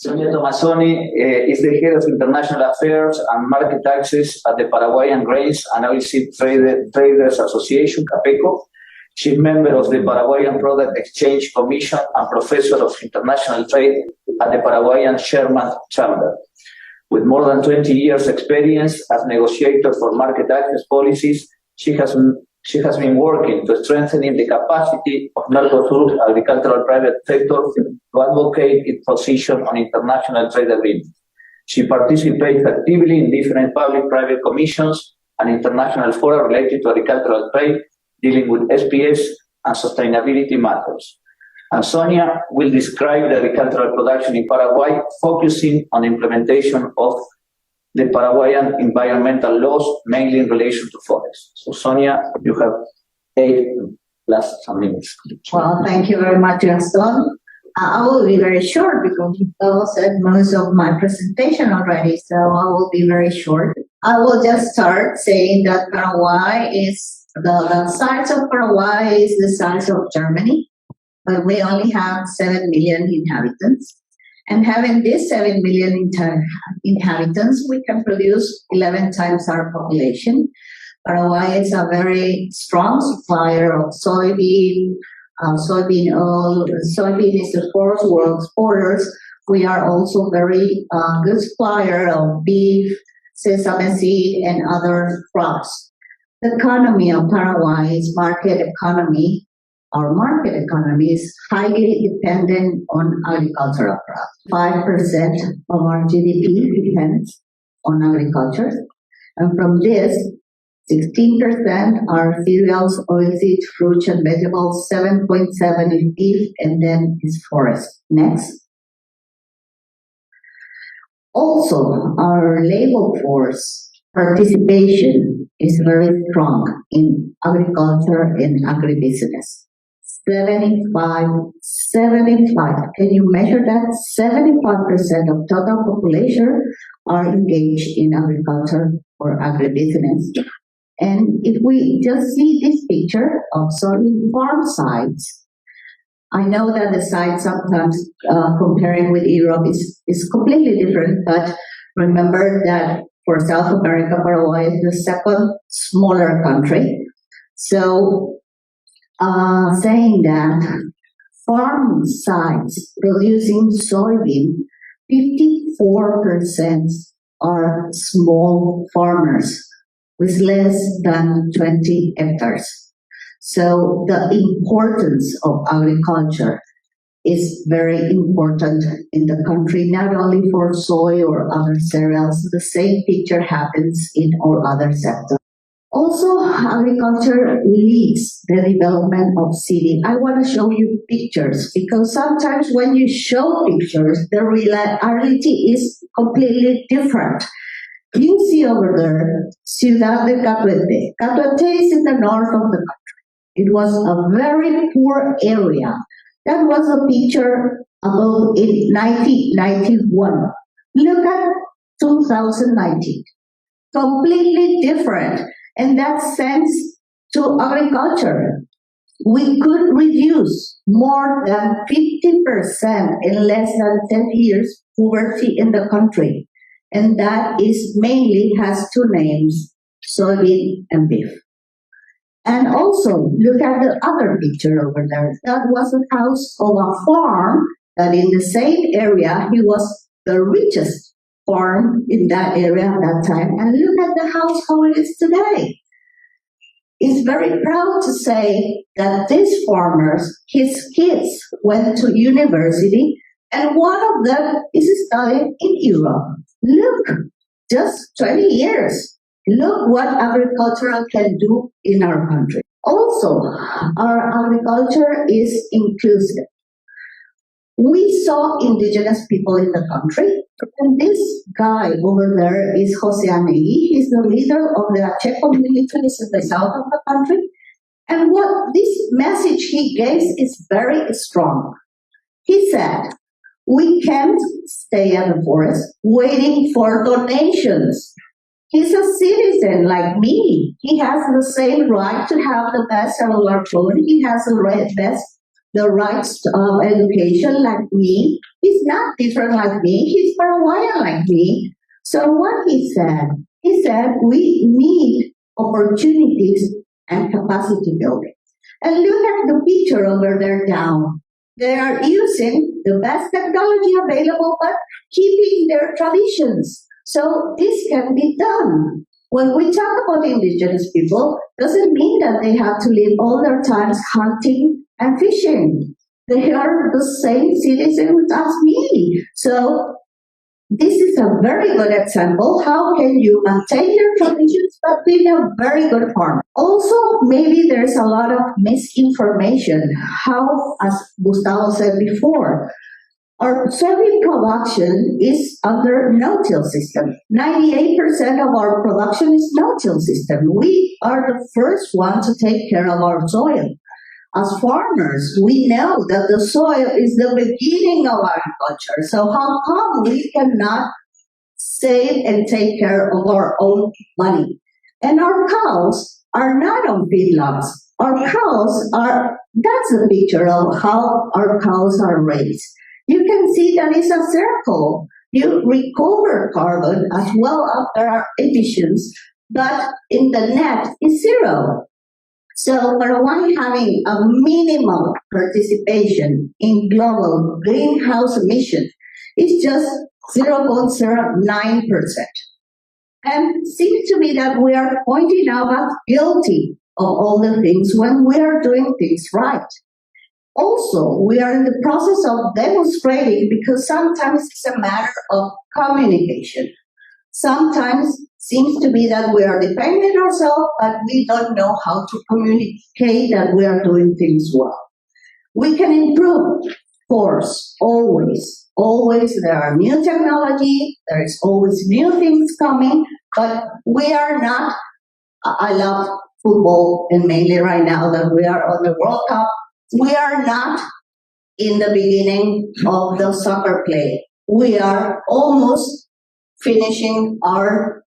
Sonia Tomassoni is the head of International Affairs and Market Access at the Paraguayan Grains and Oilseed Traders Association, CAPECO. She's member of the Paraguayan Product Exchange Commission and professor of international trade at the Paraguayan Sherman Chamber. With more than 20 years experience as negotiator for market access policies, she has been working to strengthening the capacity of Mercosur's agricultural private sector to advocate its position on international trade agreements. She participates actively in different public-private commissions and international fora related to agricultural trade, dealing with SPS and sustainability matters. And Sonia will describe the agricultural production in Paraguay, focusing on implementation of the Paraguayan environmental laws, mainly in relation to forests. So Sonia, you have 8 plus some minutes. Well, thank you very much, Gaston. I will be very short because you all said most of my presentation already, so I will be very short. I will just start saying that Paraguay is, the size of Paraguay is the size of Germany, but we only have 7 million inhabitants. And having these 7 million inhabitants, we can produce 11 times our population. Paraguay is a very strong supplier of soybean oil. Soybean is the fourth world exporters. We are also very good supplier of beef, sesame seed, and other crops. The economy of Paraguay is market economy. Our market economy is highly dependent on agricultural crops. 5% of our GDP depends on agriculture. And from this, 16% are cereals, oilseeds, fruits, and vegetables, 7.7% is beef, and then is forest. Next. Also, our labor force participation is very strong in agriculture and agribusiness. 75, can you measure that? 75% of total population are engaged in agriculture or agribusiness. And if we just see this picture of soybean farm sites, I know that the sites sometimes comparing with Europe is completely different, but remember that for South America, Paraguay is the second smaller country. So saying that farm sites producing soybean, 54% are small farmers with less than 20 hectares. So the importance of agriculture is very important in the country, not only for soy or other cereals. The same picture happens in all other sectors. Also, agriculture leads the development of city. I want to show you pictures because sometimes when you show pictures, the reality is completely different. You see over there, Ciudad de Catuete. Catuete is in the north of the country. It was a very poor area. That was a picture about in 1991. Look at 2019. Completely different. And that sense to agriculture. We could reduce more than 50% in less than 10 years poverty in the country. And that is mainly has two names, soybean and beef. And also, look at the other picture over there. That was a house of a farm that in the same area, he was the richest farm in that area at that time. And look at the house, how it is today. It's very proud to say that these farmers, his kids went to university, and one of them is studying in Europe. Look, just 20 years. Look what agriculture can do in our country. Also, our agriculture is inclusive. We saw indigenous people in the country, and this guy over there is Jose Anegui. He's the leader of the Ache communities in the south of the country. And what this message he gave is very strong. He said, we can't stay at the forest waiting for donations. He's a citizen like me. He has the same right to have the best cellular phone. He has the best the rights of education like me. He's not different like me. He's Paraguayan like me. So what he said, we need opportunities and capacity building. And look at the picture over there down. They are using the best technology available, but keeping their traditions. So this can be done. When we talk about indigenous people, doesn't mean that they have to live all their times hunting and fishing. They are the same citizens as me. So this is a very good example. How can you maintain your traditions but be a very good farmer? Also, maybe there's a lot of misinformation. How, as Gustavo said before, our soybean production is under no-till system. 98% of our production is no-till system. We are the first one to take care of our soil. As farmers, we know that the soil is the beginning of agriculture. So how come we cannot save and take care of our own money? And our cows are not on feedlots. Our cows are, that's a picture of how our cows are raised. You can see that it's a circle. You recover carbon as well as there are emissions, but in the net is zero. So Paraguay having a minimum participation in global greenhouse emission is just 0.09%. And seems to me that we are pointing out as guilty of all the things when we are doing things right. Also, we are in the process of demonstrating because sometimes it's a matter of communication. Sometimes seems to be that we are defending ourselves, but we don't know how to communicate that we are doing things well. We can improve, of course, always. Always there are new technology, there is always new things coming, but we are not, I love football and mainly right now that we are on the World Cup, we are not in the beginning of the soccer play. We are almost finishing our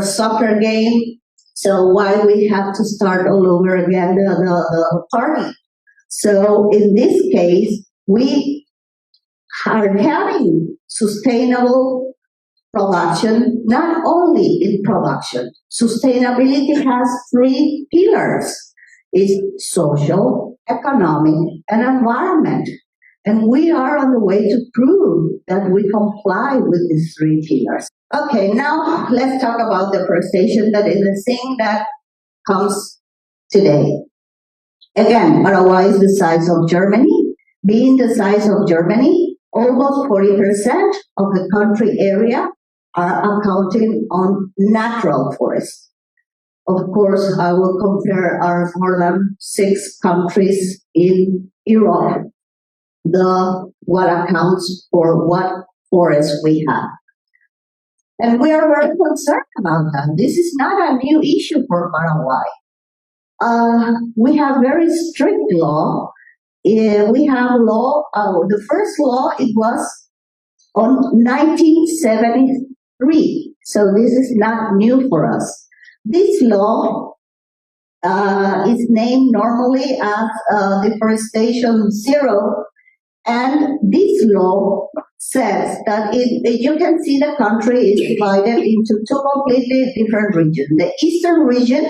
soccer game. So why we have to start all over again the party? So in this case, we are having sustainable production, not only in production. Sustainability has three pillars. It's social, economic, and environment. And we are on the way to prove that we comply with these three pillars. Okay, now let's talk about deforestation, that is the thing that comes today. Again, Paraguay is the size of Germany. Being the size of Germany, almost 40% of the country area are accounting on natural forests. Of course, I will compare our more than 6 countries in Europe, what accounts for what forests we have. And we are very concerned about that. This is not a new issue for Paraguay. We have very strict law. We have law, the first law, it was on 1973. So this is not new for us. This law is named normally as Deforestation Zero. And this law says that you can see the country is divided into 2 completely different regions, the eastern region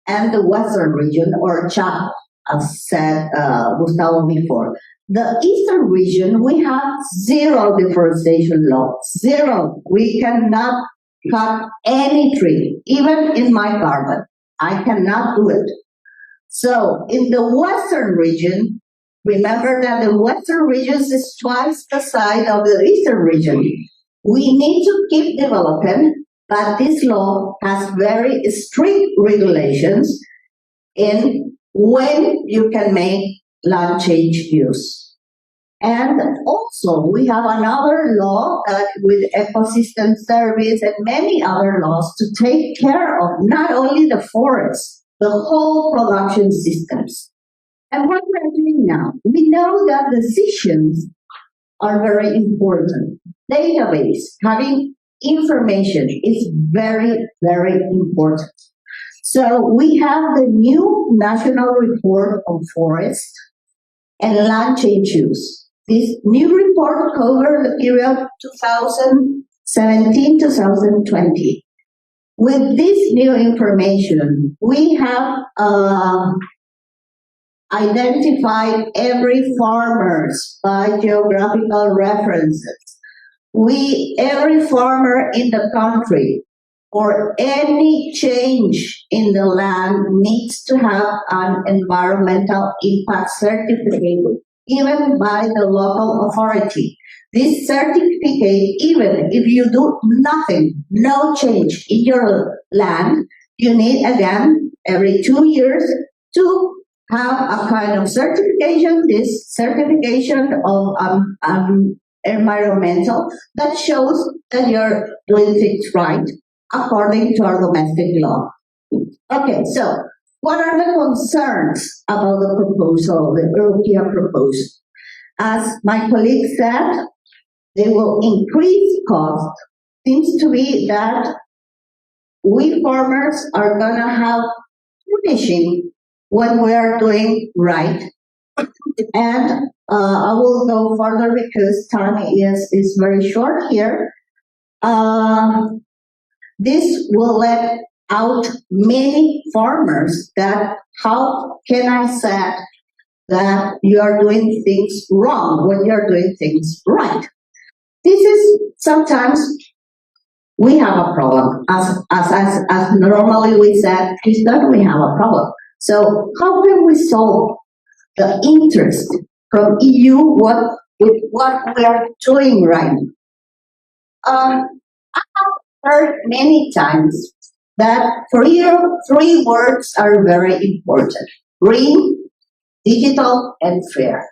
and the western region, or Chaco, as said Gustavo before. The eastern region, we have zero deforestation law, zero. We cannot cut any tree, even in my garden. I cannot do it. So in the western region, remember that the western region is twice the size of the eastern region. We need to keep developing, but this law has very strict regulations in when you can make land change use. And also, we have another law with ecosystem service and many other laws to take care of not only the forests, the whole production systems. And what we're doing now, we know that decisions are very important. Database, having information is very, very important. So we have the new National Report on Forest and land change use. This new report covers the period 2017-2020. With this new information, we have identified every farmers by geographical references. Every farmer in the country, or any change in the land, needs to have an environmental impact certificate, even by the local authority. This certificate, even if you do nothing, no change in your land, you need again every 2 years to have a kind of certification, this certification of environmental, that shows that you're doing things right according to our domestic law. Okay, so what are the concerns about the proposal, the European proposal? As my colleague said, they will increase cost. Seems to be that we farmers are gonna have punishing when we are doing right. And I will go further because time is very short here. This will let out many farmers that how can I say that you are doing things wrong when you're doing things right? This is sometimes we have a problem. As normally we said, Houston, we have a problem. So how can we solve the interest from EU with what we are doing right now? I have heard many times that for Europe, 3 words are very important: green, digital, and fair.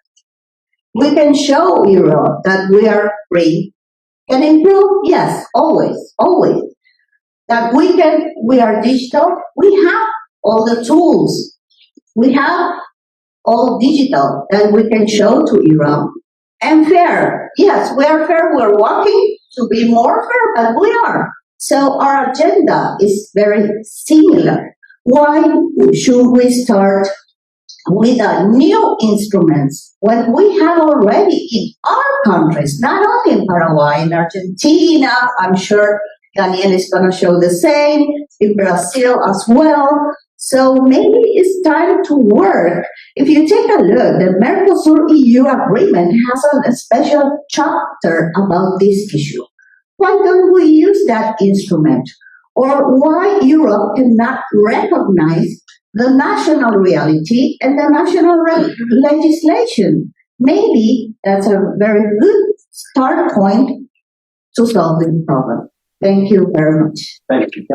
We can show Europe that we are green. Can improve? Yes, always. That we are digital, we have all the tools. We have all digital that we can show to Europe. And fair, yes, we are fair, we're working to be more fair, but we are. So our agenda is very similar. Why should we start with new instruments when we have already in our countries, not only in Paraguay, in Argentina, I'm sure Daniel is going to show the same, in Brazil as well. So maybe it's time to work. If you take a look, the Mercosur-EU agreement has a special chapter about this issue. Why don't we use that instrument? Or why Europe cannot recognize the national reality and the national legislation? Maybe that's a very good start point to solve the problem. Thank you very much. Thank you.